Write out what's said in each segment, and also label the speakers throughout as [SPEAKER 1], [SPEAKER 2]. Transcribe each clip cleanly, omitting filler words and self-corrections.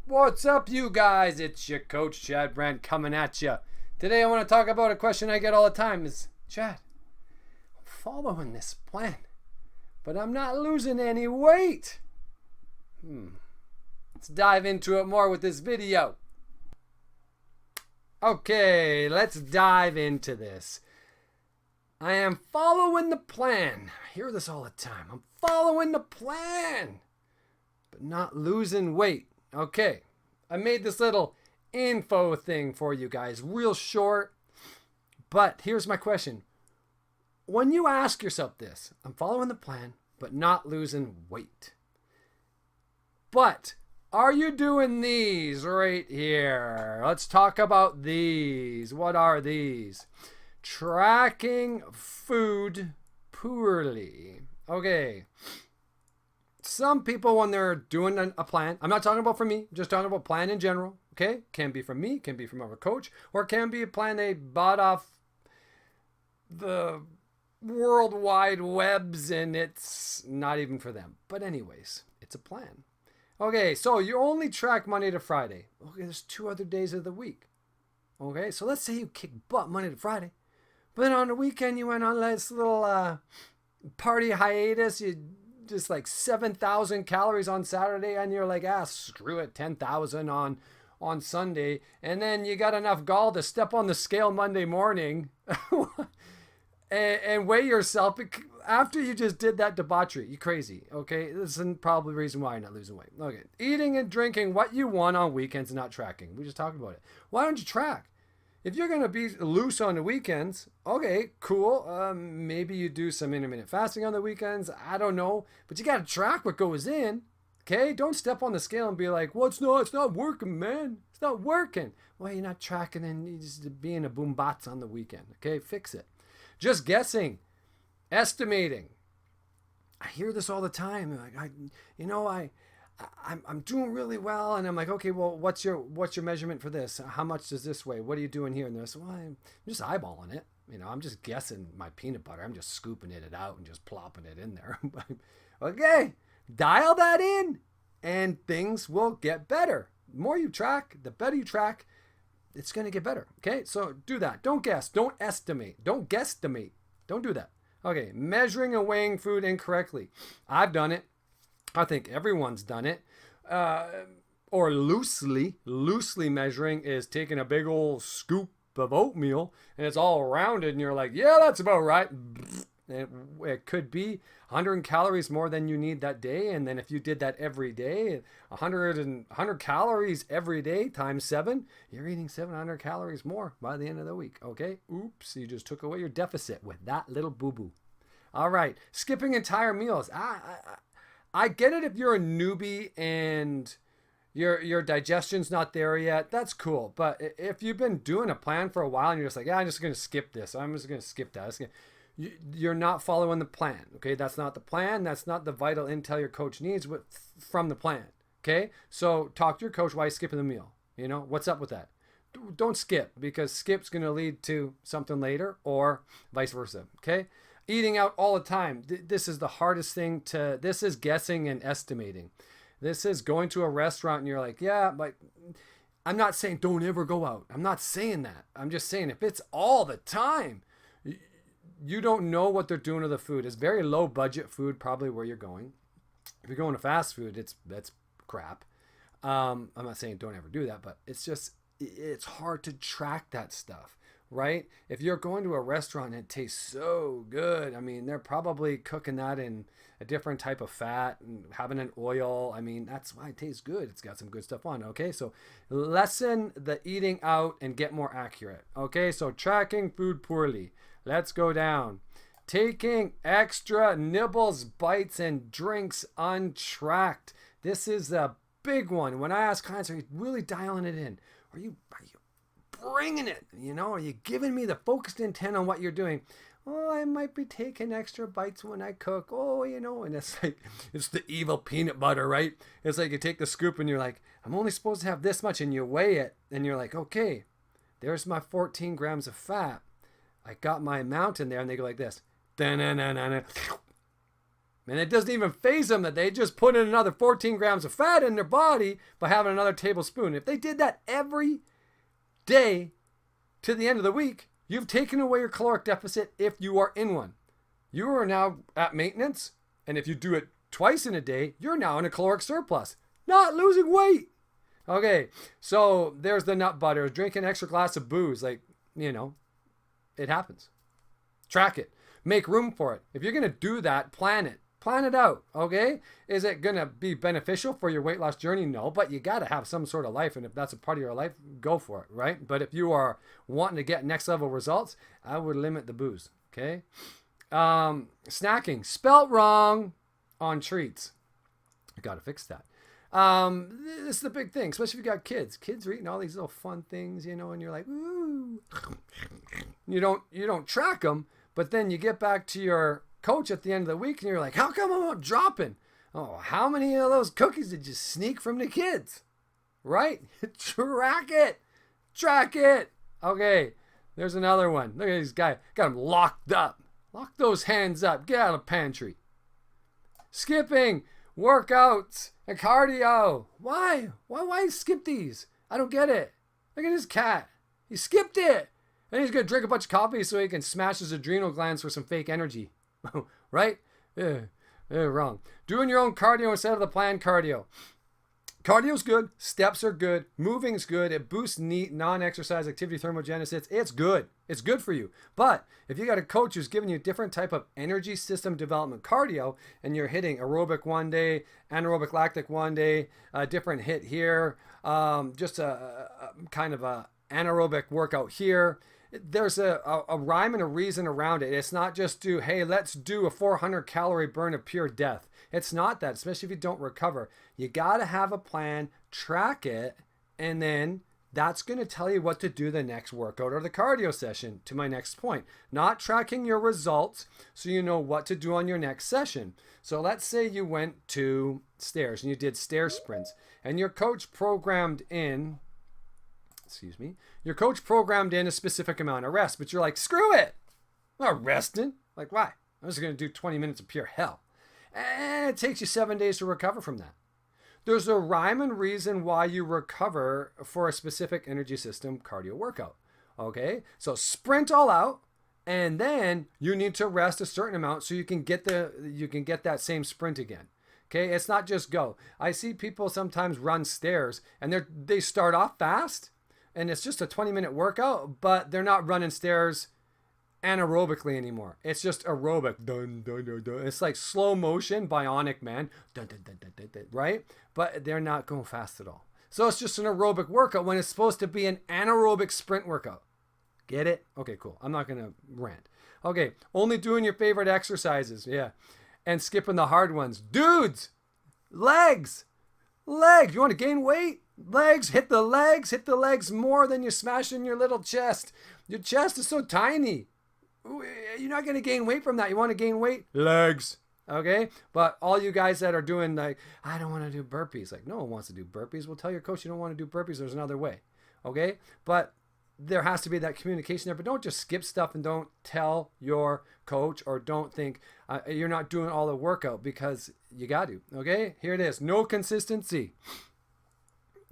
[SPEAKER 1] What's up, you guys? It's your coach, Chad Brandt, coming at you. Today I want to talk about a question I get all the time is, Chad, I'm following this plan, but I'm not losing any weight. Let's dive into it more with this video. Okay, let's dive into this. I am following the plan. I hear this all the time. I'm following the plan, but not losing weight. Okay, I made this little info thing for you guys, real short, but here's my question. When you ask yourself this, I'm following the plan, but not losing weight. But are you doing these right here? Let's talk about these. What are these? Tracking food poorly. Okay. Some people, when they're doing a plan, I'm not talking about for me, I'm just talking about plan in general. Okay. Can be from me, can be from our coach, or it can be a plan they bought off the World Wide Webs and it's not even for them. But anyways, it's a plan. Okay, so you only track Monday to Friday. Okay, there's 2 other days of the week. Okay, so let's say you kick butt Monday to Friday, but then on the weekend you went on this little party hiatus. You just like 7,000 calories on Saturday, and you're like, screw it, 10,000 on Sunday, and then you got enough gall to step on the scale Monday morning and weigh yourself after you just did that debauchery. You crazy, okay? This is probably the reason why you're not losing weight. Okay, eating and drinking what you want on weekends and not tracking. We just talked about it. Why don't you track? If you're going to be loose on the weekends, okay, cool. Maybe you do some intermittent fasting on the weekends. I don't know. But you got to track what goes in, okay? Don't step on the scale and be like, well, it's not working, man. It's not working. Well, you're not tracking and you're just being a boombots on the weekend, okay? Fix it. Just guessing, estimating. I hear this all the time. Like, I'm doing really well, and I'm like, okay, well, what's your measurement for this? How much does this weigh? What are you doing here? And they're like, well, I'm just eyeballing it. I'm just guessing my peanut butter. I'm just scooping it out and just plopping it in there. Okay, dial that in, and things will get better. The more you track, the better you track. It's going to get better. Okay, so do that. Don't guess. Don't estimate. Don't guesstimate. Don't do that. Okay, measuring and weighing food incorrectly. I've done it. I think everyone's done it. Or loosely measuring is taking a big old scoop of oatmeal and it's all rounded and you're like, yeah, that's about right. It could be 100 calories more than you need that day. And then if you did that every day, 100 calories every day times 7, you're eating 700 calories more by the end of the week. Okay. Oops. You just took away your deficit with that little boo-boo. All right. Skipping entire meals. I get it if you're a newbie and your digestion's not there yet. That's cool. But if you've been doing a plan for a while and you're just like, yeah, I'm just going to skip this. I'm just going to skip that. You're not following the plan. Okay. That's not the plan. That's not the vital intel your coach needs from the plan. Okay. So talk to your coach. Why are you skipping the meal? What's up with that? Don't skip, because skip's going to lead to something later or vice versa. Okay. Eating out all the time. This is the hardest thing this is guessing and estimating. This is going to a restaurant and you're like, yeah, but I'm not saying don't ever go out. I'm not saying that. I'm just saying if it's all the time, you don't know what they're doing to the food. It's very low budget food, probably where you're going. If you're going to fast food, that's crap. I'm not saying don't ever do that, but it's hard to track that stuff. Right? If you're going to a restaurant and it tastes so good, they're probably cooking that in a different type of fat and having an oil. That's why it tastes good. It's got some good stuff on. Okay, so lessen the eating out and get more accurate. Okay, so tracking food poorly. Let's go down. Taking extra nibbles, bites, and drinks untracked. This is a big one. When I ask clients, are you really dialing it in? Are you bringing it? Are you giving me the focused intent on what you're doing? Oh, I might be taking extra bites when I cook. Oh, and it's like, it's the evil peanut butter, right? It's like you take the scoop and you're like, I'm only supposed to have this much, and you weigh it and you're like, okay, there's my 14 grams of fat. I got my amount in there, and they go like this. And it doesn't even faze them that they just put in another 14 grams of fat in their body by having another tablespoon. If they did that every day to the end of the week, you've taken away your caloric deficit if you are in one. You are now at maintenance. And if you do it twice in a day, you're now in a caloric surplus, not losing weight. Okay, so there's the nut butter. Drink an extra glass of booze. Like, it happens. Track it. Make room for it. If you're going to do that, plan it. Plan it out, okay? Is it going to be beneficial for your weight loss journey? No, but you got to have some sort of life. And if that's a part of your life, go for it, right? But if you are wanting to get next level results, I would limit the booze, okay? Snacking. Spelt wrong on treats. I got to fix that. This is the big thing, especially if you got kids. Kids are eating all these little fun things, and you're like, ooh. You don't track them, but then you get back to your coach at the end of the week and you're like, how come I'm not dropping? Oh, how many of those cookies did you sneak from the kids? Right? Track it. Okay, there's another one. Look at this guy. Got him locked up. Lock those hands up. Get out of the pantry. Skipping, workouts, and cardio. Why? Why skip these? I don't get it. Look at this cat. He skipped it. And he's going to drink a bunch of coffee so he can smash his adrenal glands for some fake energy. Right? Wrong. Doing your own cardio instead of the planned cardio. Cardio's good. Steps are good. Moving's good. It boosts non-exercise activity thermogenesis. It's good. It's good for you. But if you got a coach who's giving you a different type of energy system development cardio, and you're hitting aerobic one day, anaerobic lactic one day, a different hit here, just a kind of a anaerobic workout here, there's a rhyme and a reason around it. It's not just let's do a 400 calorie burn of pure death. It's not that, especially if you don't recover. You got to have a plan, track it, and then that's going to tell you what to do the next workout or the cardio session, to my next point. Not tracking your results so you know what to do on your next session. So let's say you went to stairs and you did stair sprints, and your coach programmed in a specific amount of rest, but you're like, screw it. I'm not resting. Like, why? I'm just going to do 20 minutes of pure hell. And it takes you 7 days to recover from that. There's a rhyme and reason why you recover for a specific energy system cardio workout. Okay? So sprint all out, and then you need to rest a certain amount so you can get that same sprint again. Okay? It's not just go. I see people sometimes run stairs and they start off fast, and it's just a 20-minute workout, but they're not running stairs anaerobically anymore. It's just aerobic. Dun, dun, dun, dun. It's like slow motion, bionic man. Dun, dun, dun, dun, dun, dun, right? But they're not going fast at all. So it's just an aerobic workout when it's supposed to be an anaerobic sprint workout. Get it? Okay, cool. I'm not going to rant. Okay, only doing your favorite exercises. Yeah. And skipping the hard ones. Dudes, legs. You want to gain weight? Legs. Hit the legs more than you're smashing your little chest. Your chest is so tiny. You're not going to gain weight from that. You want to gain weight? Legs. Okay? But all you guys that are doing like, I don't want to do burpees. Like, no one wants to do burpees. Well, tell your coach you don't want to do burpees. There's another way. Okay? But there has to be that communication there. But don't just skip stuff and don't tell your coach, or don't think you're not doing all the workout, because you got to. Okay? Here it is. No consistency.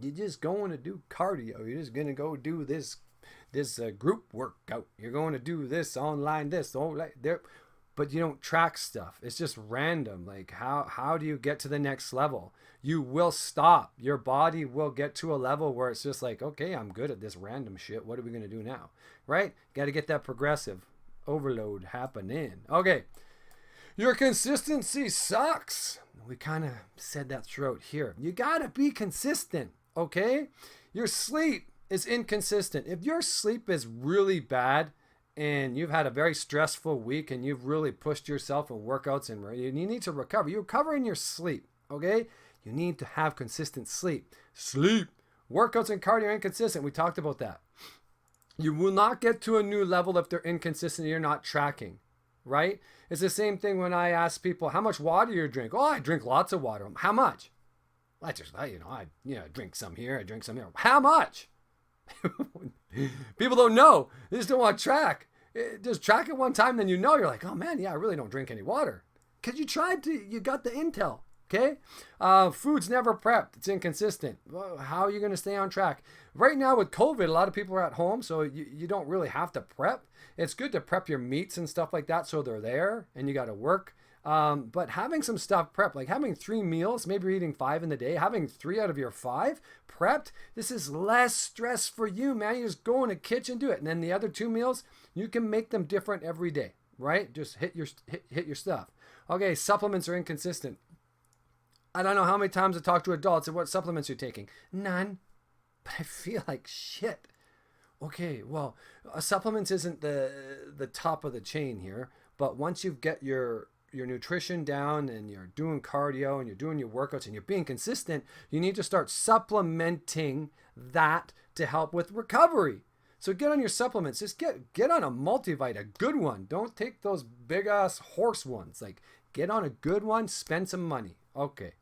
[SPEAKER 1] You're just going to do cardio. You're just going to go do this group workout. You're going to do this online, but you don't track stuff. It's just random. Like, how do you get to the next level? You will stop. Your body will get to a level where it's just like, okay, I'm good at this random shit. What are we going to do now? Right? Got to get that progressive overload happening. Okay. Your consistency sucks. We kind of said that throughout here. You got to be consistent. Okay? Your sleep is inconsistent. If your sleep is really bad and you've had a very stressful week and you've really pushed yourself in workouts and you need to recover, you recover in your sleep. Okay? You need to have consistent sleep. Workouts and cardio are inconsistent. We talked about that. You will not get to a new level if they're inconsistent and you're not tracking. Right? It's the same thing when I ask people, how much water do you drink? Oh, I drink lots of water. How much? I drink some here, I drink some here. How much? People don't know. They just don't want to track. Just track it one time, then you're like, oh man, yeah, I really don't drink any water. because you got the intel. Okay? Food's never prepped. It's inconsistent. Well, how are you going to stay on track? Right now with COVID, a lot of people are at home, so you don't really have to prep. It's good to prep your meats and stuff like that so they're there and you got to work. But having some stuff prepped, like having 3 meals, maybe you're eating 5 in the day, having 3 out of your 5 prepped, this is less stress for you, man. You just go in the kitchen, do it. And then the other 2 meals, you can make them different every day, right? Just hit your stuff. Okay, supplements are inconsistent. I don't know how many times I talk to adults and what supplements you're taking. None. But I feel like shit. Okay, well, supplements isn't the top of the chain here, but once you get your nutrition down and you're doing cardio and you're doing your workouts and you're being consistent, you need to start supplementing that to help with recovery. So get on your supplements. Just get on a multivite, a good one. Don't take those big ass horse ones. Like, get on a good one, spend some money. Okay.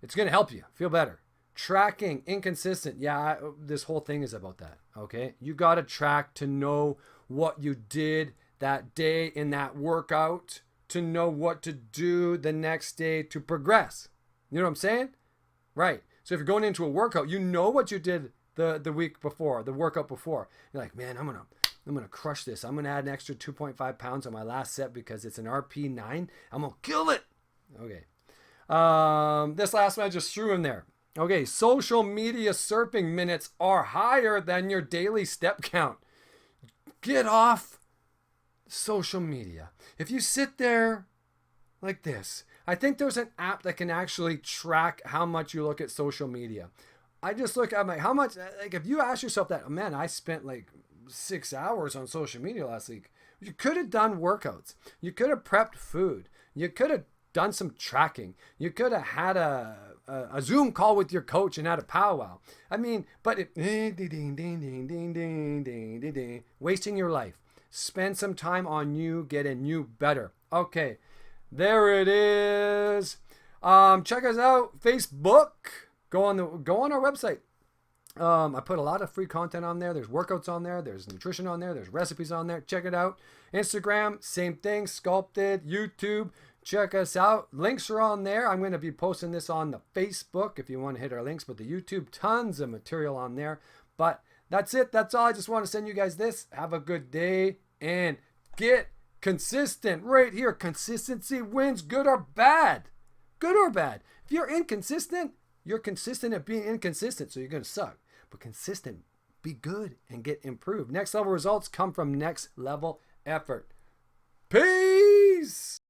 [SPEAKER 1] It's going to help you feel better. Tracking, inconsistent. Yeah, this whole thing is about that. Okay. You got to track to know what you did that day in that workout, to know what to do the next day to progress. You know what I'm saying? Right. So if you're going into a workout, you know what you did the week before, the workout before. You're like, man, I'm gonna crush this. I'm gonna add an extra 2.5 pounds on my last set because it's an RP9. I'm gonna kill it. Okay. This last one I just threw in there. Okay, social media surfing minutes are higher than your daily step count. Get off social media. If you sit there like this, I think there's an app that can actually track how much you look at social media. I just look at how much, like if you ask yourself that, oh man, I spent like 6 hours on social media last week. You could have done workouts. You could have prepped food. You could have done some tracking. You could have had a Zoom call with your coach and had a powwow. I mean, but wasting your life. Spend some time on you, getting you better. Okay, there it is. Check us out, Facebook. Go on our website. I put a lot of free content on there. There's workouts on there. There's nutrition on there. There's recipes on there. Check it out. Instagram, same thing. Sculpted. YouTube. Check us out. Links are on there. I'm going to be posting this on the Facebook if you want to hit our links. But the YouTube, tons of material on there. But that's it. That's all. I just want to send you guys this. Have a good day and get consistent right here. Consistency wins, good or bad. Good or bad. If you're inconsistent, you're consistent at being inconsistent, so you're going to suck. But consistent, be good and get improved. Next level results come from next level effort. Peace!